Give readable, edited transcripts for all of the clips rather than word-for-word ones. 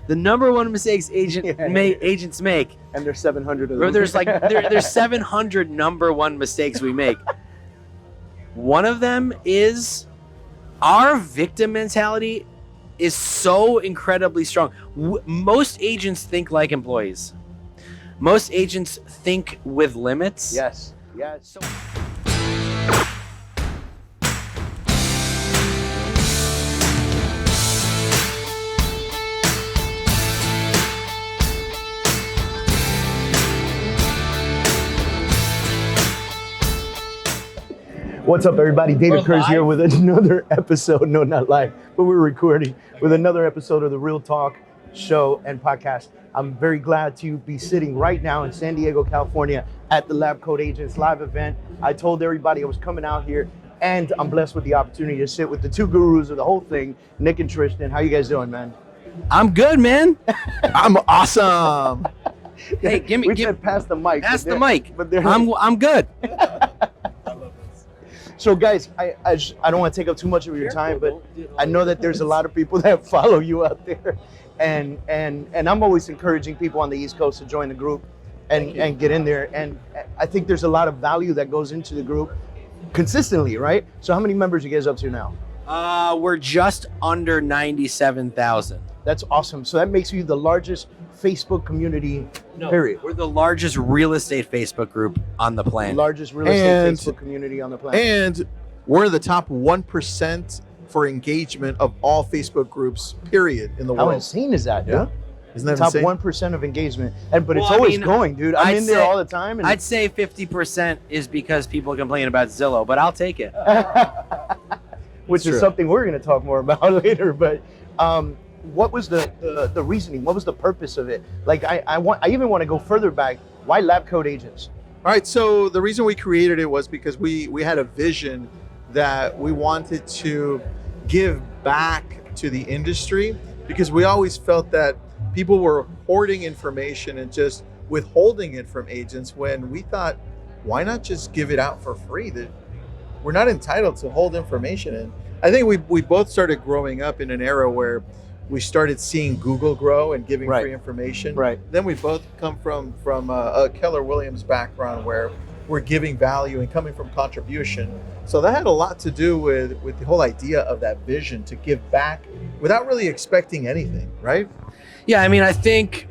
The number one mistakes agents make. And there's 700 of Bro, them. there's 700 number one mistakes we make. One of them is our victim mentality is so incredibly strong. Most agents think like employees. Most agents think with limits. Yes. So What's up, everybody? David Kurz here with another episode. No, not live, but we're recording with another episode of the Real Talk show and podcast. I'm very glad to be sitting right now in San Diego, California at the Lab Coat Agents live event. I told everybody I was coming out here, and I'm blessed with the opportunity to sit with the two gurus of the whole thing, Nick and Tristan. How you guys doing, man? I'm good, man. I'm awesome. Hey, said pass the mic. Pass the mic. But I'm good. So guys, I don't want to take up too much of your time, but I know that there's a lot of people that follow you out there, and I'm always encouraging people on the East Coast to join the group and get in there. And I think there's a lot of value that goes into the group consistently, right? So how many members are you guys up to now? We're just under 97,000. That's awesome. So that makes you the largest Facebook community, period. We're the largest real estate Facebook group on the planet. Largest real estate Facebook community on the planet. And we're the top 1% for engagement of all Facebook groups, period, in the world. How insane is that, dude? Yeah. Isn't that top insane? 1% of engagement. But it's always going, dude. I'm in there all the time. And I'd say 50% is because people complain about Zillow, but I'll take it. Which is something we're going to talk more about later. But what was the reasoning? What was the purpose of it? Like, I even want to go further back. Why Lab Coat Agents? All right, so the reason we created it was because we had a vision that we wanted to give back to the industry, because we always felt that people were hoarding information and just withholding it from agents, when we thought, why not just give it out for free? That we're not entitled to hold information. And I think we both started growing up in an era where we started seeing Google grow and giving free information. Right. Then we both come from a Keller Williams background where we're giving value and coming from contribution. So that had a lot to do with the whole idea of that vision to give back without really expecting anything, right? Yeah, I mean, I think,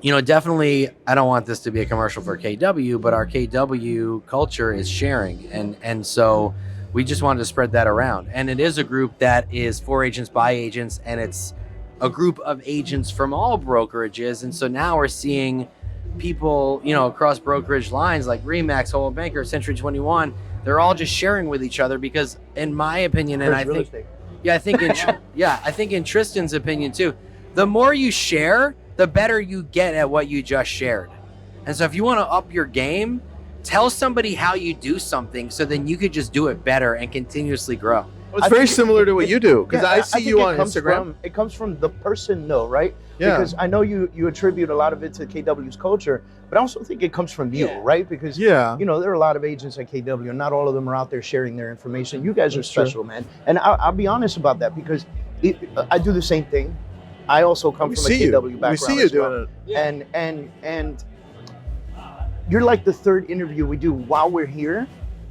definitely, I don't want this to be a commercial for KW, but our KW culture is sharing. And so we just wanted to spread that around. And it is a group that is for agents, by agents, and it's a group of agents from all brokerages. And so now we're seeing people, across brokerage lines like RE/MAX, Whole Banker, Century 21, they're all just sharing with each other, because in my opinion, and I think in Tristan's opinion too, the more you share, the better you get at what you just shared. And so if you want to up your game, tell somebody how you do something, so then you could just do it better and continuously grow. Well, it's very similar to what you do, because I see you on Instagram. It comes from the person, though, right? Yeah. Because I know you attribute a lot of it to KW's culture, but I also think it comes from you, right? Because there are a lot of agents at KW, and not all of them are out there sharing their information. You guys are special, man. And I'll be honest about that, because I do the same thing. I also come from a KW background. We see you doing it. Yeah. And you're like the third interview we do while we're here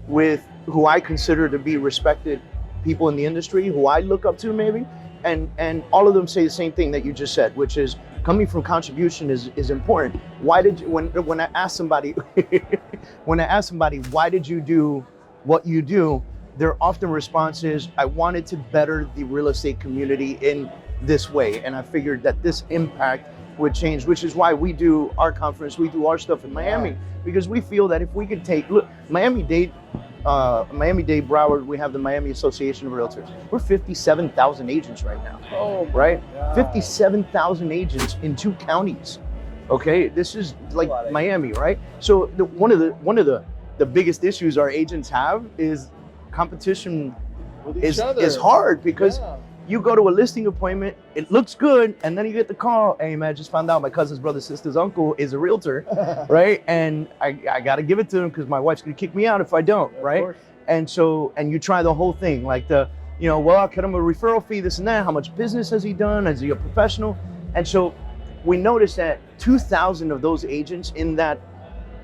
with who I consider to be respected people in the industry, who I look up to maybe, and all of them say the same thing that you just said, which is coming from contribution is important. Why did you, when I ask somebody why did you do what you do, their often response is, I wanted to better the real estate community in this way, and I figured that this impact would change, which is why we do our conference, we do our stuff in Miami, because we feel that if we could look, Miami-Dade, Broward, we have the Miami Association of Realtors. We're 57,000 agents right now, right? 57,000 agents in 2 counties. Okay, this is like Miami, right? So one of the biggest issues our agents have is competition is hard, because you go to a listing appointment, it looks good, and then you get the call, hey man, I just found out my cousin's brother, sister's uncle is a realtor, right? And I gotta give it to him because my wife's gonna kick me out if I don't, right? And so, and you try the whole thing, like I'll cut him a referral fee, this and that, how much business has he done, is he a professional? And so we noticed that 2,000 of those agents in that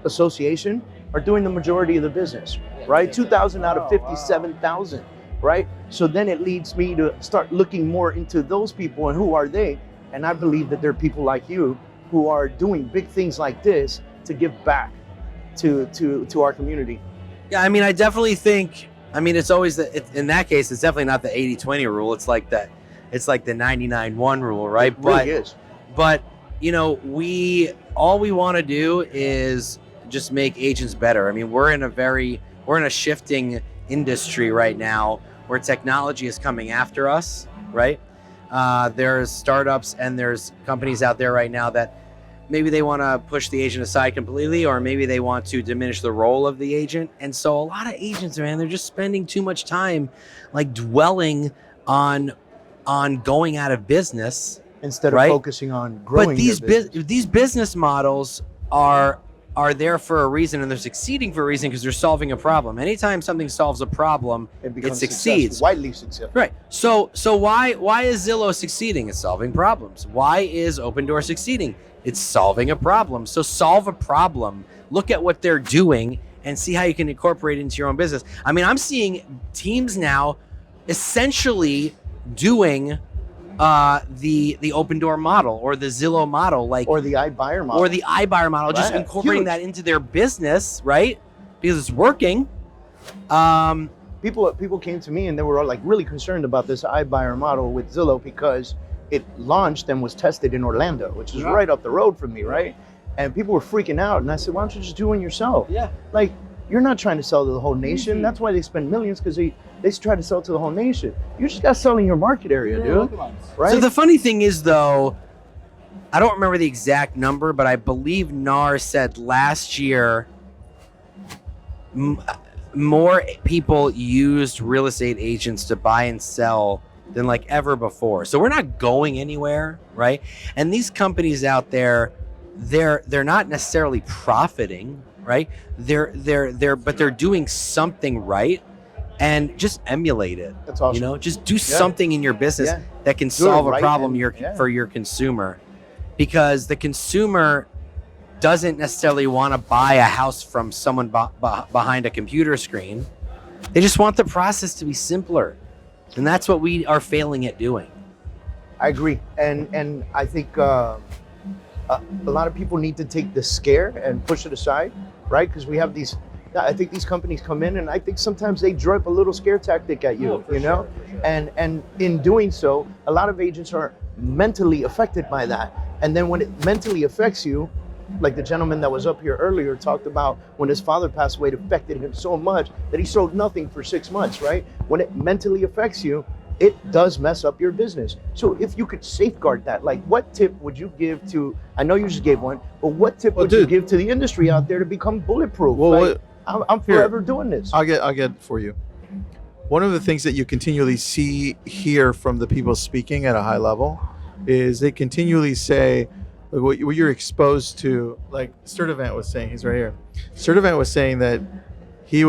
association are doing the majority of the business, right? 2,000 out of 57,000, right? So then it leads me to start looking more into those people and who are they? And I believe that there are people like you who are doing big things like this to give back to our community. Yeah, I mean, I definitely think, I mean, it's always, in that case, it's definitely not the 80-20 rule. It's like the 99-1 rule, right? It really is. But, you know, all we want to do is just make agents better. I mean, we're in a shifting industry right now where technology is coming after us, right? There's startups and there's companies out there right now that maybe they want to push the agent aside completely, or maybe they want to diminish the role of the agent. And so a lot of agents, man, they're just spending too much time like dwelling on going out of business instead of right? focusing on growing. But these business models are there for a reason, and they're succeeding for a reason because they're solving a problem. Anytime something solves a problem, it succeeds. Widely successful. Right. So why is Zillow succeeding? It's solving problems. Why is Open Door succeeding? It's solving a problem. So solve a problem. Look at what they're doing and see how you can incorporate it into your own business. I mean, I'm seeing teams now essentially doing the Open Door model or the Zillow model, like, or the iBuyer model, right. Just incorporating that into their business, right? Because it's working. People came to me and they were all like really concerned about this iBuyer model with Zillow because it launched and was tested in Orlando, which is right up the road from me, right? And people were freaking out, and I said, why don't you just do one yourself? Yeah. Like, you're not trying to sell to the whole nation. Mm-hmm. That's why they spend millions, because they try to sell to the whole nation. You just got to sell in your market area, dude. Right? So the funny thing is, though, I don't remember the exact number, but I believe NAR said last year more people used real estate agents to buy and sell than like ever before. So we're not going anywhere, right? And these companies out there, they're not necessarily profiting, right? But they're doing something right, and just emulate it. That's awesome. You know, just do something in your business that can solve a problem for your consumer, because the consumer doesn't necessarily want to buy a house from someone behind a computer screen. They just want the process to be simpler. And that's what we are failing at doing. I agree. And I think a lot of people need to take the scare and push it aside, right? Because we have these, I think these companies come in and I think sometimes they drop a little scare tactic at you, you know? Sure. And in doing so, a lot of agents are mentally affected by that. And then when it mentally affects you, like the gentleman that was up here earlier talked about when his father passed away, it affected him so much that he sold nothing for 6 months, right? When it mentally affects you, it does mess up your business. So if you could safeguard that, like what tip would you give to, I know you just gave one, but what tip would you give to the industry out there to become bulletproof? Well, like, I'm forever doing this. I'll get for you. One of the things that you continually hear from the people speaking at a high level is they continually say, what you're exposed to, like Sturdivant was saying, he's right here. Sturdivant was saying that he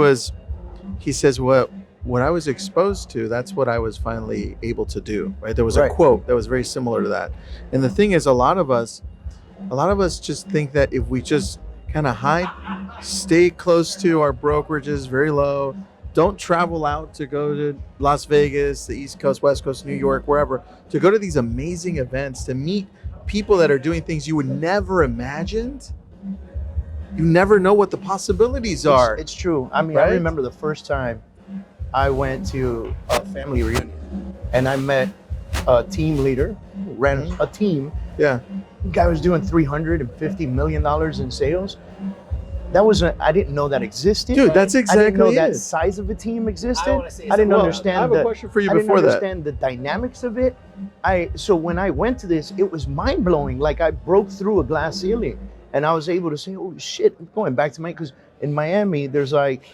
says, what I was exposed to, that's what I was finally able to do, right? There was a quote that was very similar to that. And the thing is, a lot of us just think that if we just kind of hide, stay close to our brokerages, very low, don't travel out to go to Las Vegas, the East Coast, West Coast, New York, wherever, to go to these amazing events, to meet people that are doing things you would never imagined. You never know what the possibilities are. It's true. I mean, right? I remember the first time I went to a family reunion and I met a team leader, ran a team. Yeah. The guy was doing $350 million in sales. That was I didn't know that existed. Dude, that's exactly I didn't know it. that size of a team existed. I didn't understand. I have a question for you before that. I didn't understand the dynamics of it. So when I went to this, it was mind blowing. Like I broke through a glass ceiling, and I was able to say, "Oh shit!" Going back to because in Miami, there's like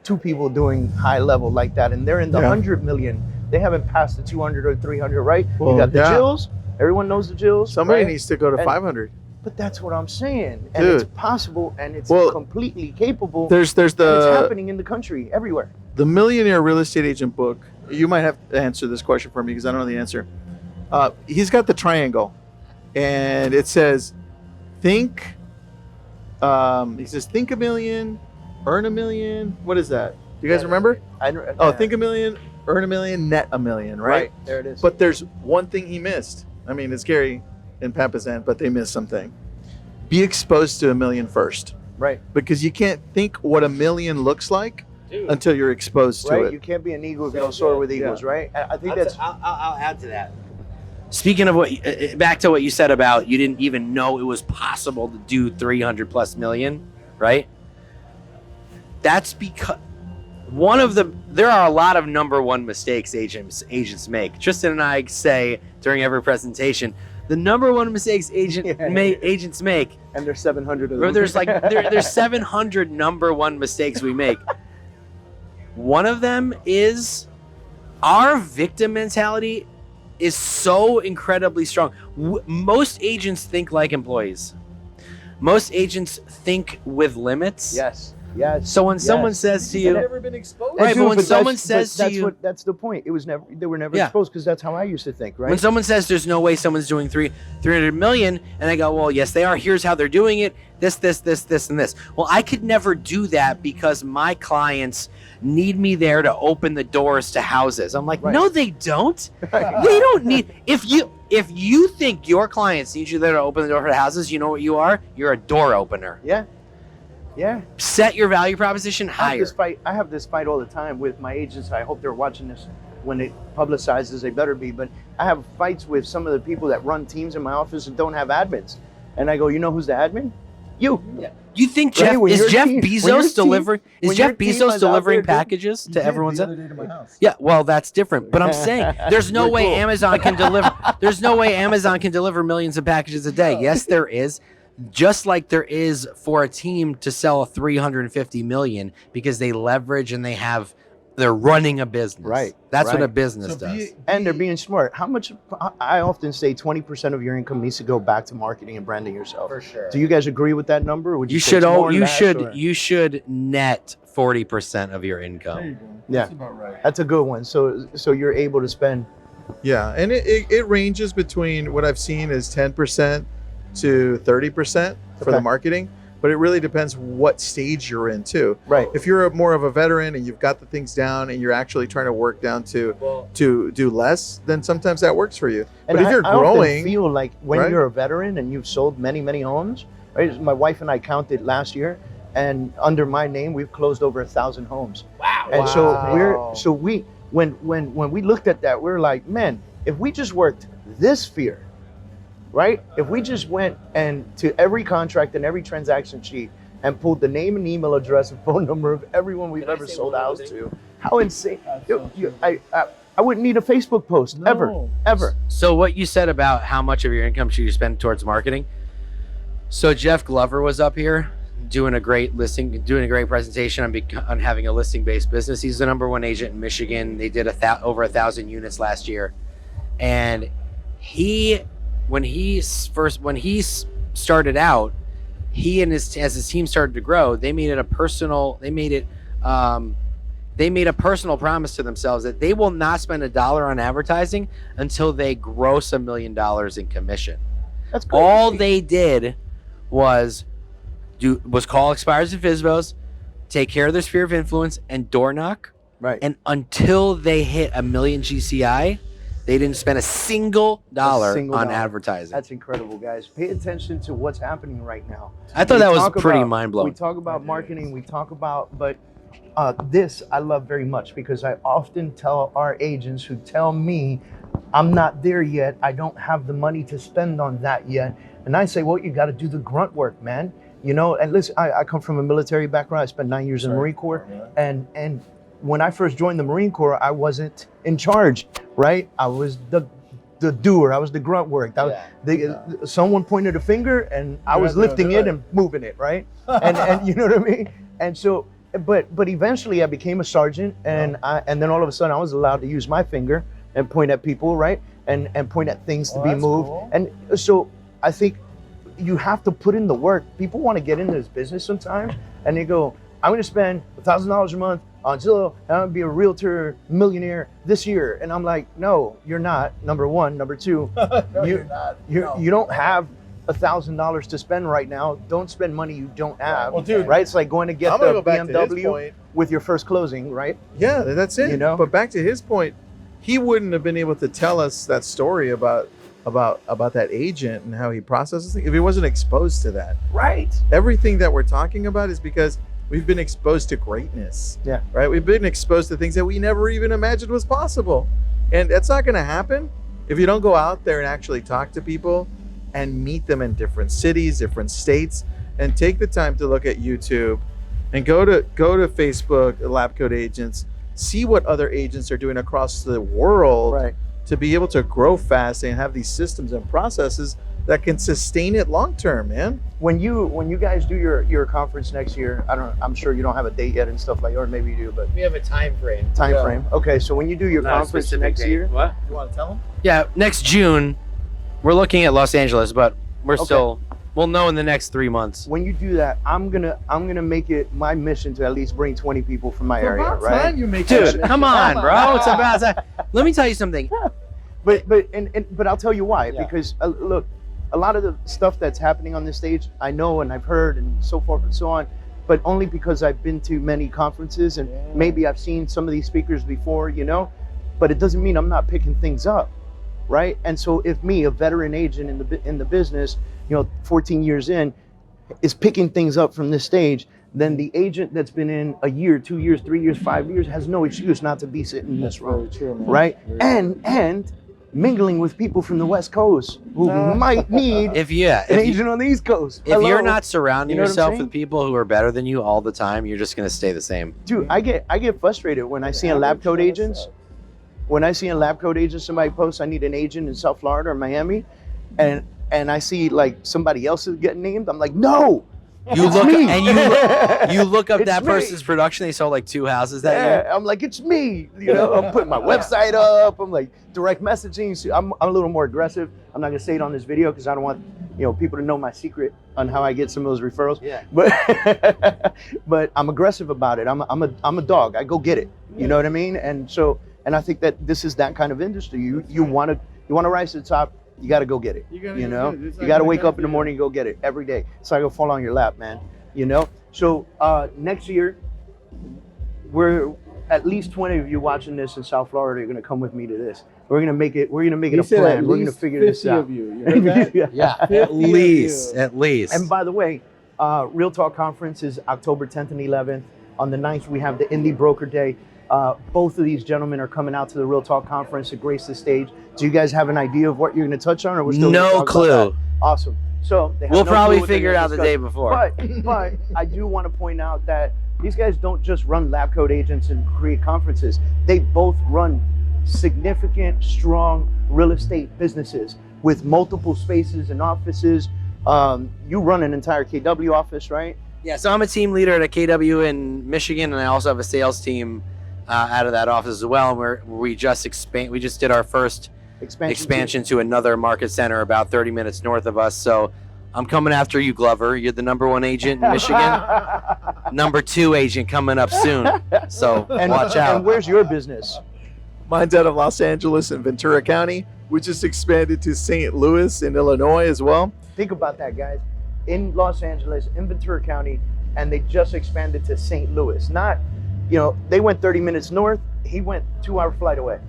2 people doing high level like that, and they're in the 100 million. They haven't passed the 200 or 300, right? Well, you got the Jills. Everyone knows the Jills. Somebody needs to go to 500. But that's what I'm saying, and Dude. it's possible, and it's completely capable. There's it's happening in the country everywhere. The Millionaire Real Estate Agent book. You might have to answer this question for me because I don't know the answer. He's got the triangle, and it says, think. He says, think a million, earn a million. What is that? Do you guys remember? Think a million, earn a million, net a million, right? There it is. But there's one thing he missed. I mean, it's Gary and Papasan, but they missed something. Be exposed to a million first. Right. Because you can't think what a million looks like until you're exposed to it. You can't be an eagle if you don't soar with eagles, right? I think I'll add to that. Speaking of back to what you said about you didn't even know it was possible to do 300 plus million, right? That's because there are a lot of number one mistakes agents make. Tristan and I say during every presentation, the number one mistakes agents make, and there's 700 of them. There's 700 number one mistakes we make. One of them is our victim mentality is so incredibly strong. Most agents think like employees. Most agents think with limits. Yes. So when someone says to you, never been exposed. Right, but when someone says to you, that's the point. They were never exposed, because that's how I used to think, right? when someone says there's no way someone's doing 300 million, and I go, well, yes, they are. Here's how they're doing it. This, and this. Well, I could never do that because my clients need me there to open the doors to houses. I'm like, no, they don't. They don't need. If you think your clients need you there to open the door for houses, you know what you are? You're a door opener. Yeah. Set your value proposition higher. I have this fight all the time with my agents. I hope they're watching this when it publicizes. They better be. But I have fights with some of the people that run teams in my office and don't have admins. And I go, you know who's the admin? You. Yeah. You think Jeff Bezos delivering packages to everyone's house? Yeah, well, that's different. But I'm saying there's no way Amazon can deliver. There's no way Amazon can deliver millions of packages a day. Yes, there is. Just like there is for a team to sell 350 million because they leverage and they're running a business. Right. That's what a business does. And they're being smart. How much? I often say 20% of your income needs to go back to marketing and branding yourself. For sure. Do you guys agree with that number? Or would you should net 40% of your income. There you go. Yeah. That's about right. That's a good one. So you're able to spend. Yeah, and it ranges between what I've seen is 10% to 30% for the marketing, but it really depends what stage you're in too. Right. If you're more of a veteran and you've got the things down and you're actually trying to work down to do less, then sometimes that works for you. But if you're growing, I feel like when you're a veteran and you've sold many, many homes, right? My wife and I counted last year, and under my name, we've closed over 1,000 homes. Wow. And when we looked at that, we were like, man, if we just worked this sphere, right? If we just went and to every contract and every transaction sheet and pulled the name and email address and phone number of everyone we've ever sold a house to, how insane! I wouldn't need a Facebook post ever. So what you said about how much of your income should you spend towards marketing? So Jeff Glover was up here doing a great presentation on having a listing-based business. He's the number one agent in Michigan. They did over 1,000 units last year, and when he started out, he and as his team started to grow, they made a personal promise to themselves that they will not spend $1 on advertising until they gross $1 million in commission. That's great. All they did was call expires and FSBOs, take care of their sphere of influence, and door knock. Right. And until they hit 1 million GCI, they didn't spend a single dollar on advertising. That's incredible, guys. Pay attention to what's happening right now. I thought that was pretty mind-blowing. We talk about marketing, but this I love very much, because I often tell our agents who tell me, I'm not there yet, I don't have the money to spend on that yet. And I say, well, you got to do the grunt work, man. You know, and listen, I come from a military background. I spent 9 years in the Marine Corps. And when I first joined the Marine Corps, I wasn't in charge, right? I was the doer. I was the grunt work. Someone pointed a finger and I was lifting it and moving it, right? and you know what I mean? And so, but eventually I became a sergeant, and then all of a sudden I was allowed to use my finger and point at people, right? And point at things to be moved. Cool. And so I think you have to put in the work. People want to get into this business sometimes and they go, I'm going to spend $1,000 a month Zillow, and I'm gonna be a realtor millionaire this year. And I'm like, no, you're not. Number one. Number two, you're not. You don't have $1,000 to spend right now. Don't spend money you don't have. Well, dude, right? It's like going to get I'm gonna the go back to his BMW point. with your first closing, right? Yeah, that's it. You know? But back to his point, he wouldn't have been able to tell us that story about that agent and how he processes things if he wasn't exposed to that. Right. Everything that we're talking about is because we've been exposed to greatness. Yeah. Right? We've been exposed to things that we never even imagined was possible. And that's not going to happen if you don't go out there and actually talk to people and meet them in different cities, different states, and take the time to look at YouTube and go to Facebook, Lab Coat Agents, see what other agents are doing across the world, Right. to be able to grow fast and have these systems and processes that can sustain it long term, man. When you guys do your conference next year, I'm sure you don't have a date yet and stuff like that, or maybe you do, but We have a time frame. time Yeah. frame. Okay, so when you do your Not a conference specific next date. year, What? You want to tell them? Yeah, next June, we're looking at Los Angeles, but we'll know in the next 3 months. when you do that, I'm gonna make it my mission to at least bring 20 people from my area, right? You make Dude, come on, bro. It's about time. Let me tell you something. But I'll tell you why. Yeah. Because look, a lot of the stuff that's happening on this stage, I know and I've heard and so forth and so on, but only because I've been to many conferences and maybe I've seen some of these speakers before, you know. But it doesn't mean I'm not picking things up, right? And so if me, a veteran agent in the business, 14 years in, is picking things up from this stage, then the agent that's been in a year, 2 years, 3 years, 5 years has no excuse not to be sitting in this room, true, man. right? And mingling with people from the West Coast who might need If an agent on the East Coast. you're Hello? not surrounding You know what I'm yourself saying? with people who are better than you all the time, you're just gonna stay the same. Dude, I get frustrated when I see in lab coat agents. When I see in lab coat agents somebody posts, I need an agent in South Florida or Miami, and I see like somebody else is getting named, I'm like, no. You It's look me. and you look up It's that me. person's production. They sold like 2 houses that year. Yeah, I'm like, it's me. I'm putting my website up. I'm like direct messaging. So I'm a little more aggressive. I'm not gonna say it on this video because I don't want people to know my secret on how I get some of those referrals. Yeah. But I'm aggressive about it. I'm a dog. I go get it. You know what I mean? And I think that this is that kind of industry. You want to rise to the top. You got to go get it. You got to wake up in the morning and go get it every day. It's like it'll fall on your lap, man. So next year, we're at least 20 of you watching this in South Florida are going to come with me to this. We're gonna make it a plan. We're gonna figure this out. Of you. You heard that? Yeah, at least. And by the way, Real Talk Conference is October 10th and 11th. On the 9th, we have the Indie Broker Day. Both of these gentlemen are coming out to the Real Talk Conference to grace the stage. Do you guys have an idea of what you're going to touch on, or we're still gonna No talk about clue. that? Awesome. So they have We'll no probably clue what they're figure it gonna out the discuss. day before. But I do want to point out that these guys don't just run lab coat agents and create conferences. They both run significant, strong real estate businesses with multiple spaces and offices. You run an entire KW office, right? Yeah, so I'm a team leader at a KW in Michigan, and I also have a sales team out of that office as well. And we just did our first expansion to another market center about 30 minutes north of us. So I'm coming after you, Glover. You're the #1 agent in Michigan. #2 agent coming up soon. So watch out. And where's your business? Mine's out of Los Angeles and Ventura County. We just expanded to St. Louis in Illinois as well. Think about that, guys. In Los Angeles, in Ventura County, and they just expanded to St. Louis. Not, they went 30 minutes north. He went 2-hour flight away.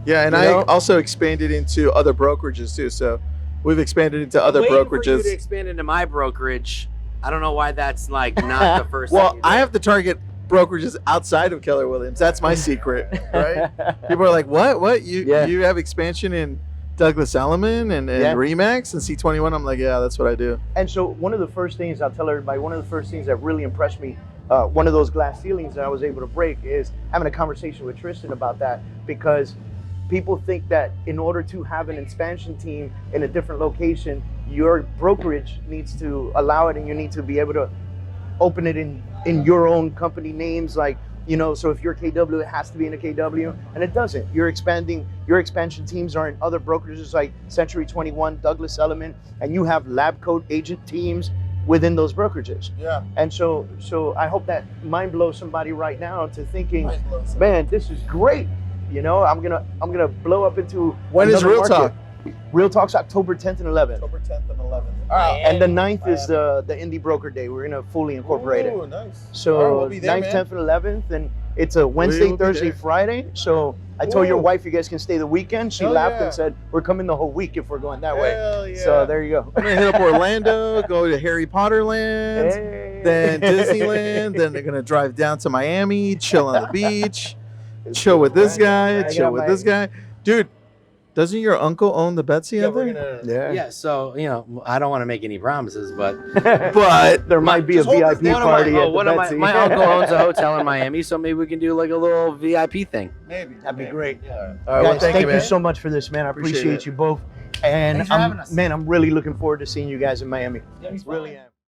Yeah, and I also expanded into other brokerages too. So we've expanded into other Waiting brokerages. for you to expand into my brokerage. I don't know why that's like not the first. Well, thing you I do. have to target brokerages outside of Keller Williams. That's my secret, right? People are like, "What? You have expansion in Douglas Elliman and Remax and C21?" I'm like, "Yeah, that's what I do." And so one of the first things I'll tell everybody, one of the first things that really impressed me, one of those glass ceilings that I was able to break, is having a conversation with Tristan about that, because people think that in order to have an expansion team in a different location, your brokerage needs to allow it, and you need to be able to open it in your own company names, like, so if you're KW, it has to be in a KW, and it doesn't. Your expansion teams are in other brokerages like Century 21, Douglas Elliman, and you have lab coat agent teams within those brokerages. Yeah. And so I hope that mind blows somebody right now to thinking, man, this is great. You know, I'm gonna blow up into When is another Real market. Talk? Real Talk's October 10th and 11th. October 10th and 11th. And the 9th is the Indie Broker Day. We're gonna fully incorporate it. Ooh, nice. So All right, we'll be there, 9th, man. 10th, and 11th, and it's a Wednesday, will be Thursday, there. Friday. So I told your Ooh. wife you guys can stay the weekend. She Hell laughed yeah. and said, "We're coming the whole week if we're going that way." Hell yeah. So there you go. I'm gonna hit up Orlando, go to Harry Potter Land, Hey. then Disneyland, then they're gonna drive down to Miami, chill on the beach, chill with this guy, chill with this guy. Dude, doesn't your uncle own the Betsy out there? Yeah, so you know, I don't want to make any promises, but But There might be a Just hold VIP this down. party at the one of Betsy. my uncle owns a hotel in Miami, so maybe we can do like a little VIP thing. maybe That'd be great. All right, Guys, well, thank you, man. so much for this, man. I Appreciate appreciate it. you both. And Thanks for having us. man, I'm really looking forward to seeing you guys in Miami. Really am.